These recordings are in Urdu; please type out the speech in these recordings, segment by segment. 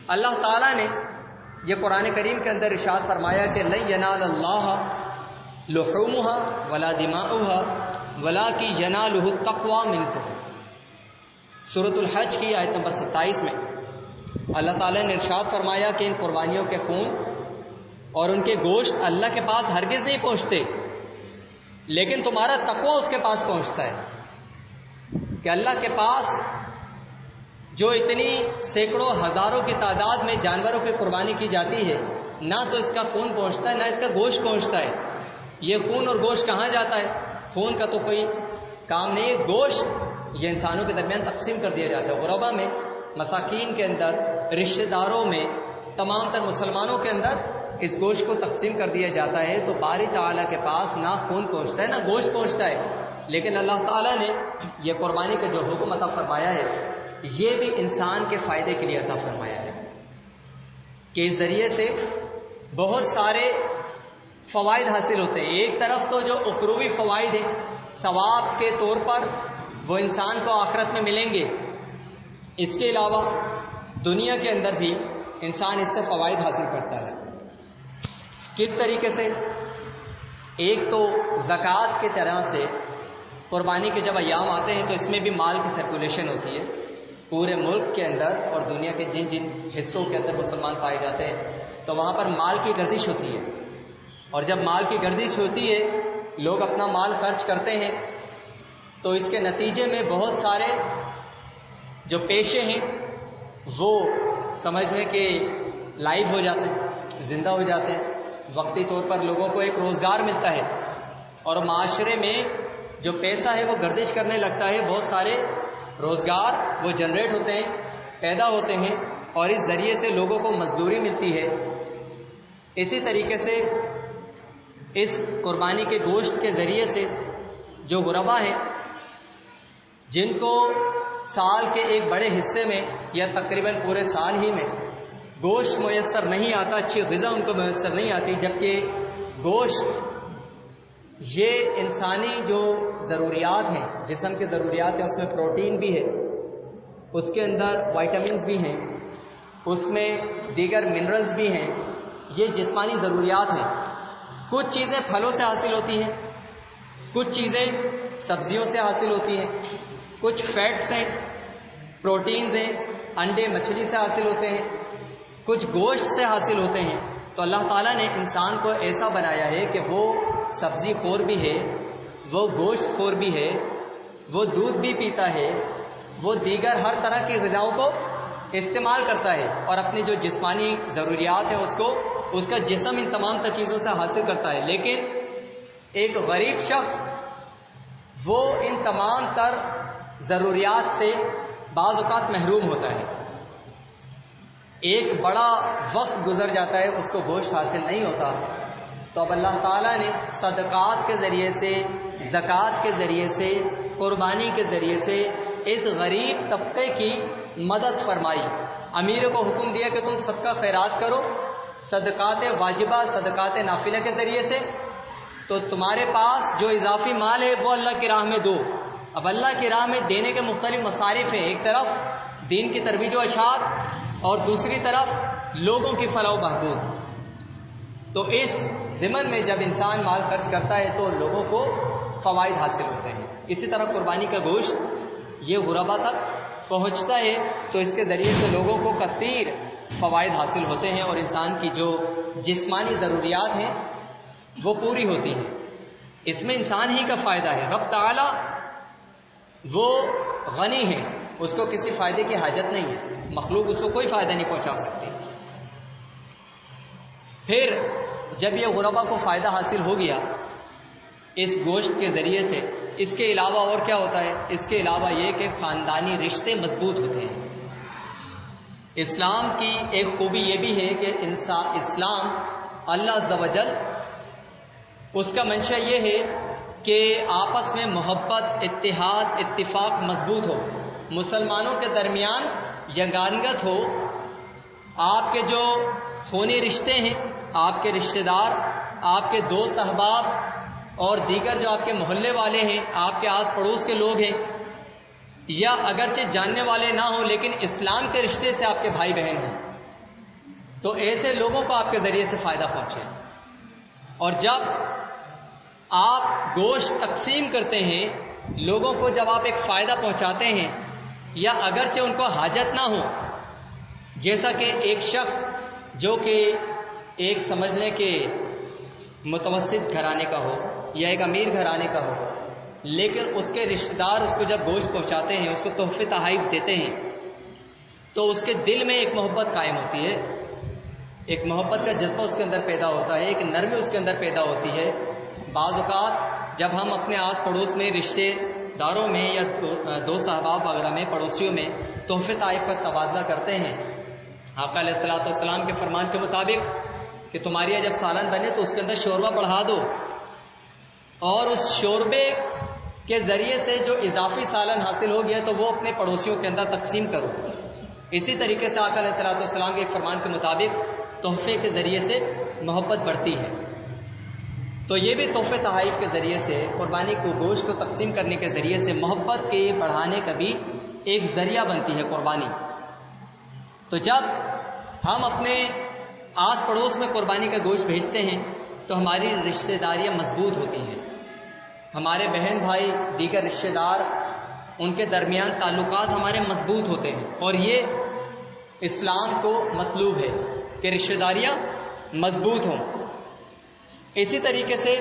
اللہ تعالیٰ نے یہ قرآن کریم کے اندر ارشاد فرمایا کہ لن ینال اللہ لحومها ولا دماؤها ولکن ینالہ التقوی منکم۔ سورۃ الحج کی آیت نمبر 27 میں اللہ تعالیٰ نے ارشاد فرمایا کہ ان قربانیوں کے خون اور ان کے گوشت اللہ کے پاس ہرگز نہیں پہنچتے، لیکن تمہارا تقوی اس کے پاس پہنچتا ہے۔ کہ اللہ کے پاس جو اتنی سینکڑوں ہزاروں کی تعداد میں جانوروں کی قربانی کی جاتی ہے، نہ تو اس کا خون پہنچتا ہے نہ اس کا گوشت پہنچتا ہے۔ یہ خون اور گوشت کہاں جاتا ہے؟ خون کا تو کوئی کام نہیں ہے، گوشت یہ انسانوں کے درمیان تقسیم کر دیا جاتا ہے، غربا میں، مساکین کے اندر، رشتہ داروں میں، تمام تر مسلمانوں کے اندر اس گوشت کو تقسیم کر دیا جاتا ہے۔ تو باری تعالیٰ کے پاس نہ خون پہنچتا ہے نہ گوشت پہنچتا ہے، لیکن اللہ تعالیٰ نے یہ قربانی کا جو حکم عطا فرمایا ہے یہ بھی انسان کے فائدے کے لیے عطا فرمایا ہے کہ اس ذریعے سے بہت سارے فوائد حاصل ہوتے ہیں۔ ایک طرف تو جو اخروی فوائد ہیں ثواب کے طور پر وہ انسان کو آخرت میں ملیں گے، اس کے علاوہ دنیا کے اندر بھی انسان اس سے فوائد حاصل کرتا ہے۔ کس طریقے سے؟ ایک تو زکوٰۃ کی طرح سے قربانی کے جب ایام آتے ہیں تو اس میں بھی مال کی سرکولیشن ہوتی ہے پورے ملک کے اندر، اور دنیا کے جن جن حصوں کے اندر مسلمان پائے جاتے ہیں تو وہاں پر مال کی گردش ہوتی ہے، اور جب مال کی گردش ہوتی ہے لوگ اپنا مال خرچ کرتے ہیں تو اس کے نتیجے میں بہت سارے جو پیشے ہیں وہ سمجھ لیں کہ لائیو ہو جاتے ہیں، زندہ ہو جاتے ہیں، وقتی طور پر لوگوں کو ایک روزگار ملتا ہے اور معاشرے میں جو پیسہ ہے وہ گردش کرنے لگتا ہے، بہت سارے روزگار وہ جنریٹ ہوتے ہیں، پیدا ہوتے ہیں، اور اس ذریعے سے لوگوں کو مزدوری ملتی ہے۔ اسی طریقے سے اس قربانی کے گوشت کے ذریعے سے جو غربا ہیں جن کو سال کے ایک بڑے حصے میں یا تقریباً پورے سال ہی میں گوشت میسر نہیں آتا، اچھی غذا ان کو میسر نہیں آتی، جبکہ گوشت یہ انسانی جو ضروریات ہیں، جسم کی ضروریات ہیں، اس میں پروٹین بھی ہے، اس کے اندر وائٹامنز بھی ہیں، اس میں دیگر منرلز بھی ہیں، یہ جسمانی ضروریات ہیں۔ کچھ چیزیں پھلوں سے حاصل ہوتی ہیں، کچھ چیزیں سبزیوں سے حاصل ہوتی ہیں، کچھ فیٹس ہیں، پروٹینز ہیں، انڈے مچھلی سے حاصل ہوتے ہیں، کچھ گوشت سے حاصل ہوتے ہیں۔ تو اللہ تعالیٰ نے انسان کو ایسا بنایا ہے کہ وہ سبزی خور بھی ہے، وہ گوشت خور بھی ہے، وہ دودھ بھی پیتا ہے، وہ دیگر ہر طرح کی غذاؤں کو استعمال کرتا ہے، اور اپنی جو جسمانی ضروریات ہیں اس کا جسم ان تمام تر چیزوں سے حاصل کرتا ہے۔ لیکن ایک غریب شخص وہ ان تمام تر ضروریات سے بعض اوقات محروم ہوتا ہے، ایک بڑا وقت گزر جاتا ہے، اس کو گوشت حاصل نہیں ہوتا۔ تو اب اللہ تعالیٰ نے صدقات کے ذریعے سے، زکوٰۃ کے ذریعے سے، قربانی کے ذریعے سے اس غریب طبقے کی مدد فرمائی۔ امیر کو حکم دیا کہ تم صدقہ خیرات کرو، صدقات واجبہ، صدقات نافلہ کے ذریعے سے، تو تمہارے پاس جو اضافی مال ہے وہ اللہ کی راہ میں دو۔ اب اللہ کی راہ میں دینے کے مختلف مصارف ہیں، ایک طرف دین کی ترویج و اشاعت اور دوسری طرف لوگوں کی فلاح و بہبود۔ تو اس ضمن میں جب انسان مال خرچ کرتا ہے تو لوگوں کو فوائد حاصل ہوتے ہیں۔ اسی طرح قربانی کا گوشت یہ غربا تک پہنچتا ہے تو اس کے ذریعے سے لوگوں کو کثیر فوائد حاصل ہوتے ہیں، اور انسان کی جو جسمانی ضروریات ہیں وہ پوری ہوتی ہیں۔ اس میں انسان ہی کا فائدہ ہے، رب تعالی وہ غنی ہے، اس کو کسی فائدے کی حاجت نہیں ہے، مخلوق اس کو کوئی فائدہ نہیں پہنچا سکتی۔ پھر جب یہ غربا کو فائدہ حاصل ہو گیا اس گوشت کے ذریعے سے، اس کے علاوہ اور کیا ہوتا ہے؟ اس کے علاوہ یہ کہ خاندانی رشتے مضبوط ہوتے ہیں۔ اسلام کی ایک خوبی یہ بھی ہے کہ اسلام اللہ عز و جل اس کا منشا یہ ہے کہ آپس میں محبت، اتحاد، اتفاق مضبوط ہو، مسلمانوں کے درمیان یگانگت ہو، آپ کے جو خونی رشتے ہیں، آپ کے رشتہ دار، آپ کے دوست احباب اور دیگر جو آپ کے محلے والے ہیں، آپ کے آس پڑوس کے لوگ ہیں، یا اگرچہ جاننے والے نہ ہوں لیکن اسلام کے رشتے سے آپ کے بھائی بہن ہیں، تو ایسے لوگوں کو آپ کے ذریعے سے فائدہ پہنچے. اور جب آپ گوشت تقسیم کرتے ہیں لوگوں کو، جب آپ ایک فائدہ پہنچاتے ہیں یا اگرچہ ان کو حاجت نہ ہو، جیسا کہ ایک شخص جو کہ ایک سمجھ لیں کہ متوسط گھرانے کا ہو یا ایک امیر گھرانے کا ہو، لیکن اس کے رشتہ دار اس کو جب گوشت پہنچاتے ہیں، اس کو تحفے تحائف دیتے ہیں، تو اس کے دل میں ایک محبت قائم ہوتی ہے، ایک محبت کا جذبہ اس کے اندر پیدا ہوتا ہے، ایک نرمی اس کے اندر پیدا ہوتی ہے. بعض اوقات جب ہم اپنے آس پڑوس میں رشتے داروں میں یا دوست احباب وغیرہ میں، پڑوسیوں میں تحفے تحائف کا تبادلہ کرتے ہیں، آقا علیہ الصلوۃ والسلام کے فرمان کے مطابق کہ تمہاری جب سالن بنے تو اس کے اندر شوربہ بڑھا دو، اور اس شوربے کے ذریعے سے جو اضافی سالن حاصل ہو گیا تو وہ اپنے پڑوسیوں کے اندر تقسیم کرو. اسی طریقے سے آقا علیہ الصلوۃ والسلام کے فرمان کے مطابق تحفے کے ذریعے سے محبت بڑھتی ہے. تو یہ بھی تحفے تحائف کے ذریعے سے، قربانی کو گوشت کو تقسیم کرنے کے ذریعے سے محبت کے بڑھانے کا بھی ایک ذریعہ بنتی ہے قربانی. تو جب ہم اپنے آس پڑوس میں قربانی کا گوشت بھیجتے ہیں تو ہماری رشتہ داریاں مضبوط ہوتی ہیں، ہمارے بہن بھائی دیگر رشتہ دار ان کے درمیان تعلقات ہمارے مضبوط ہوتے ہیں، اور یہ اسلام کو مطلوب ہے کہ رشتہ داریاں مضبوط ہوں. اسی طریقے سے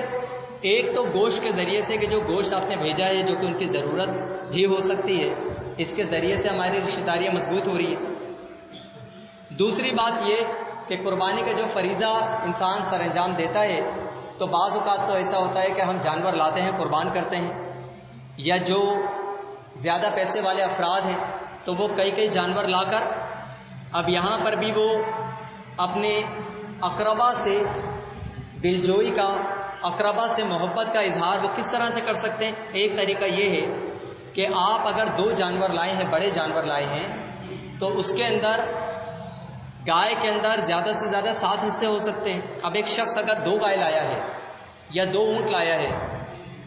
ایک تو گوشت کے ذریعے سے کہ جو گوشت آپ نے بھیجا ہے جو کہ ان کی ضرورت بھی ہو سکتی ہے، اس کے ذریعے سے ہماری رشتہ داریاں مضبوط ہو رہی ہیں. دوسری بات یہ کہ قربانی کا جو فریضہ انسان سر انجام دیتا ہے تو بعض اوقات تو ایسا ہوتا ہے کہ ہم جانور لاتے ہیں، قربان کرتے ہیں، یا جو زیادہ پیسے والے افراد ہیں تو وہ کئی جانور لا کر اب یہاں پر بھی وہ اپنے اقربا سے دلجوئی کا، اقربا سے محبت کا اظہار وہ کس طرح سے کر سکتے ہیں. ایک طریقہ یہ ہے کہ آپ اگر 2 جانور لائے ہیں، بڑے جانور لائے ہیں، تو اس کے اندر گائے کے اندر زیادہ سے زیادہ 7 حصے ہو سکتے ہیں. اب ایک شخص اگر 2 گائے لایا ہے یا 2 اونٹ لایا ہے،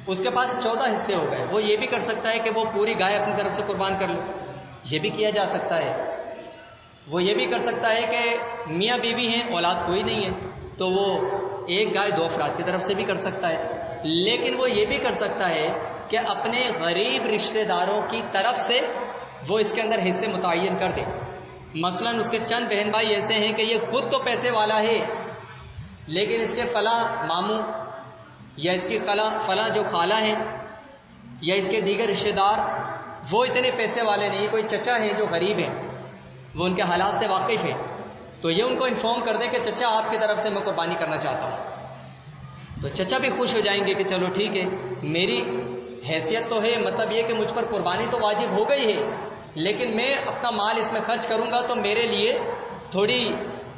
اس کے پاس 14 حصے ہو گئے. وہ یہ بھی کر سکتا ہے کہ وہ پوری گائے اپنی طرف سے قربان کر لے، یہ بھی کیا جا سکتا ہے. وہ یہ بھی کر سکتا ہے کہ میاں بیوی ہیں، اولاد کوئی نہیں ہے، تو وہ ایک گائے 2 افراد کی طرف سے بھی کر سکتا ہے. لیکن وہ یہ بھی کر سکتا ہے کہ اپنے غریب رشتہ داروں کی طرف سے وہ اس کے اندر حصے متعین کر دے. مثلا اس کے چند بہن بھائی ایسے ہیں کہ یہ خود تو پیسے والا ہے، لیکن اس کے فلاں ماموں یا اس کی فلاں جو خالہ ہیں یا اس کے دیگر رشتہ دار وہ اتنے پیسے والے نہیں، کوئی چچا ہیں جو غریب ہیں، وہ ان کے حالات سے واقف ہیں، تو یہ ان کو انفارم کر دے کہ چچا آپ کی طرف سے میں قربانی کرنا چاہتا ہوں. تو چچا بھی خوش ہو جائیں گے کہ چلو ٹھیک ہے، میری حیثیت تو ہے، مطلب یہ کہ مجھ پر قربانی تو واجب ہو گئی ہے، لیکن میں اپنا مال اس میں خرچ کروں گا تو میرے لیے تھوڑی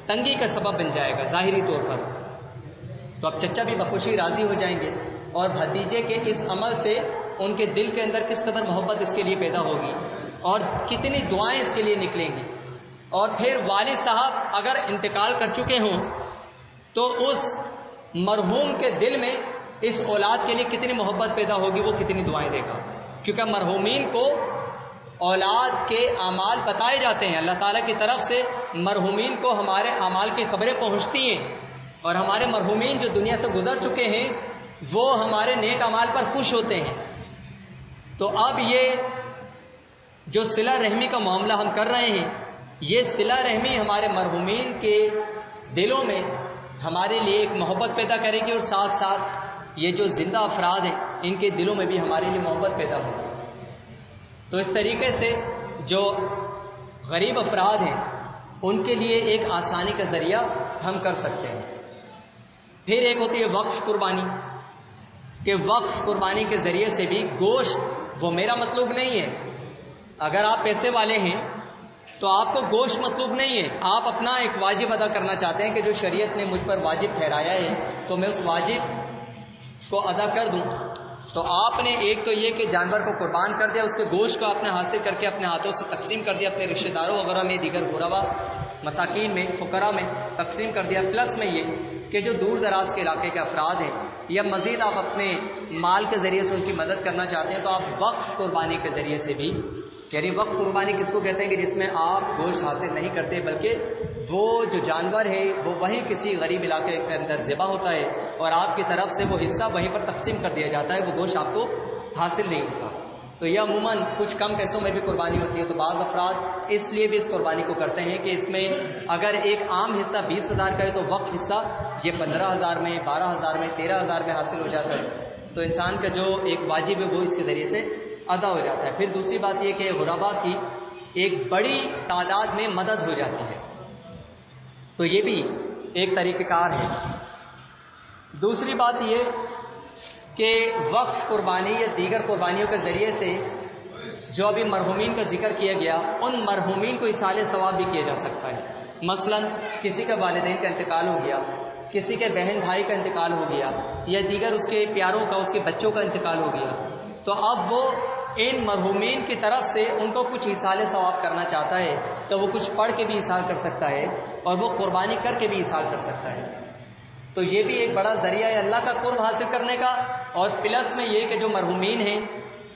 تنگی کا سبب بن جائے گا ظاہری طور پر. تو اب چچا بھی بخوشی راضی ہو جائیں گے، اور بھتیجے کے اس عمل سے ان کے دل کے اندر کس قدر محبت اس کے لیے پیدا ہوگی اور کتنی دعائیں اس کے لیے نکلیں گی. اور پھر والد صاحب اگر انتقال کر چکے ہوں تو اس مرحوم کے دل میں اس اولاد کے لیے کتنی محبت پیدا ہوگی، وہ کتنی دعائیں دے گا. کیونکہ مرحومین کو اولاد کے اعمال بتائے جاتے ہیں، اللہ تعالیٰ کی طرف سے مرحومین کو ہمارے اعمال کی خبریں پہنچتی ہیں، اور ہمارے مرحومین جو دنیا سے گزر چکے ہیں وہ ہمارے نیک اعمال پر خوش ہوتے ہیں. تو اب یہ جو صلہ رحمی کا معاملہ ہم کر رہے ہیں، یہ صلہ رحمی ہمارے مرحومین کے دلوں میں ہمارے لیے ایک محبت پیدا کرے گی، اور ساتھ ساتھ یہ جو زندہ افراد ہیں ان کے دلوں میں بھی ہمارے لیے محبت پیدا ہوگی. تو اس طریقے سے جو غریب افراد ہیں ان کے لیے ایک آسانی کا ذریعہ ہم کر سکتے ہیں. پھر ایک ہوتی ہے وقف قربانی، کہ وقف قربانی کے ذریعے سے بھی گوشت وہ میرا مطلوب نہیں ہے. اگر آپ پیسے والے ہیں تو آپ کو گوشت مطلوب نہیں ہے، آپ اپنا ایک واجب ادا کرنا چاہتے ہیں کہ جو شریعت نے مجھ پر واجب ٹھہرایا ہے تو میں اس واجب کو ادا کر دوں. تو آپ نے ایک تو یہ کہ جانور کو قربان کر دیا، اس کے گوشت کو آپ نے حاصل کر کے اپنے ہاتھوں سے تقسیم کر دیا، اپنے رشتہ داروں وغیرہ میں، دیگر غربا مساکین میں، فقراء میں تقسیم کر دیا. پلس میں یہ کہ جو دور دراز کے علاقے کے افراد ہیں یا مزید آپ اپنے مال کے ذریعے سے ان کی مدد کرنا چاہتے ہیں تو آپ وقف قربانی کے ذریعے سے بھی یعنی وقف قربانی کس کو کہتے ہیں کہ جس میں آپ گوشت حاصل نہیں کرتے، بلکہ وہ جو جانور ہے وہ وہیں کسی غریب علاقے کے اندر ذبح ہوتا ہے اور آپ کی طرف سے وہ حصہ وہیں پر تقسیم کر دیا جاتا ہے، وہ گوشت آپ کو حاصل نہیں ہوتا۔ تو یہ عموماً کچھ کم پیسوں میں بھی قربانی ہوتی ہے، تو بعض افراد اس لیے بھی اس قربانی کو کرتے ہیں کہ اس میں اگر ایک عام حصہ 20,000 کا ہے تو وقف حصہ یہ 15,000 میں، 12,000 میں، 13,000 میں حاصل ہو جاتا ہے، تو انسان کا جو ایک واجب ہے وہ اس کے ذریعے سے ادا ہو جاتا ہے۔ پھر دوسری بات یہ کہ غرباء کی ایک بڑی تعداد میں مدد ہو جاتی ہے، تو یہ بھی ایک طریقہ کار ہے۔ دوسری بات یہ کہ وقف قربانی یا دیگر قربانیوں کے ذریعے سے جو ابھی مرحومین کا ذکر کیا گیا، ان مرحومین کو ایصال ثواب بھی کیا جا سکتا ہے۔ مثلا کسی کے والدین کا انتقال ہو گیا، کسی کے بہن بھائی کا انتقال ہو گیا، یا دیگر اس کے پیاروں کا، اس کے بچوں کا انتقال ہو گیا، تو اب وہ ان مرحومین کی طرف سے ان کو کچھ ایصال ثواب کرنا چاہتا ہے تو وہ کچھ پڑھ کے بھی ایصال کر سکتا ہے اور وہ قربانی کر کے بھی ایصال کر سکتا ہے۔ تو یہ بھی ایک بڑا ذریعہ ہے اللہ کا قرب حاصل کرنے کا، اور پلس میں یہ کہ جو مرحومین ہیں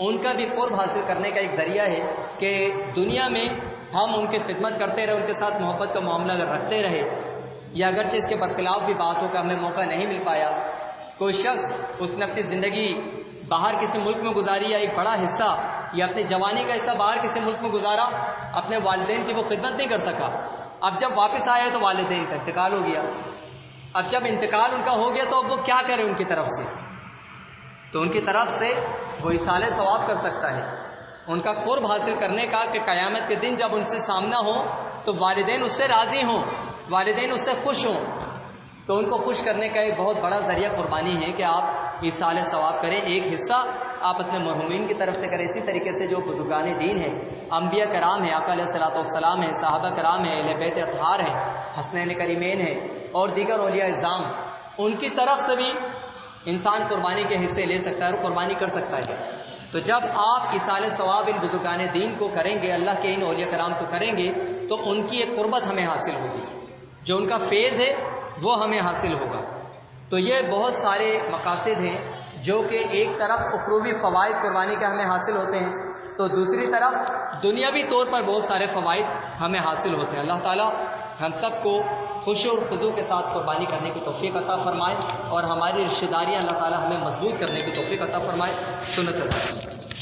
ان کا بھی قرب حاصل کرنے کا ایک ذریعہ ہے کہ دنیا میں ہم ان کی خدمت کرتے رہے، ان کے ساتھ محبت کا معاملہ اگر رکھتے رہے، یا اگرچہ اس کے برخلاف بھی بات ہو کہ ہمیں موقع نہیں مل پایا، کوئی شخص اس نے اپنی زندگی باہر کسی ملک میں گزاری یا ایک بڑا حصہ یا اپنے جوانی کا حصہ باہر کسی ملک میں گزارا، اپنے والدین کی وہ خدمت نہیں کر سکا، اب جب واپس آیا تو والدین کا انتقال ہو گیا، اب جب انتقال ان کا ہو گیا تو اب وہ کیا کرے ان کی طرف سے؟ تو ان کی طرف سے وہ ایصال ثواب کر سکتا ہے، ان کا قرب حاصل کرنے کا کہ قیامت کے دن جب ان سے سامنا ہو تو والدین اس سے راضی ہوں، والدین اس سے خوش ہوں، تو ان کو خوش کرنے کا ایک بہت بڑا ذریعہ قربانی ہے کہ آپ ایصال ثواب کریں۔ ایک حصہ آپ اپنے مرحومین کی طرف سے کریں، اسی طریقے سے جو بزرگان دین ہیں، انبیاء کرام ہیں، آقا علیہ الصلوۃ والسلام ہیں، صحابہ کرام ہیں، اہل بیت اطہار ہیں، حسنین کریمین ہیں اور دیگر اولیاء اعظام، ان کی طرف سے بھی انسان قربانی کے حصے لے سکتا ہے اور قربانی کر سکتا ہے۔ تو جب آپ ایصال ثواب ان بزرگان دین کو کریں گے، اللہ کے ان اولیاء کرام کو کریں گے، تو ان کی ایک قربت ہمیں حاصل ہوگی، جو ان کا فیض ہے وہ ہمیں حاصل ہوگا۔ تو یہ بہت سارے مقاصد ہیں جو کہ ایک طرف اخروی فوائد قربانی کے ہمیں حاصل ہوتے ہیں، تو دوسری طرف دنیاوی طور پر بہت سارے فوائد ہمیں حاصل ہوتے ہیں۔ اللہ تعالیٰ ہم سب کو خوشی اور خضوع کے ساتھ قربانی کرنے کی توفیق عطا فرمائے اور ہماری رشتہ داریاں اللہ تعالیٰ ہمیں مضبوط کرنے کی توفیق عطا فرمائے۔ سنت اللہ۔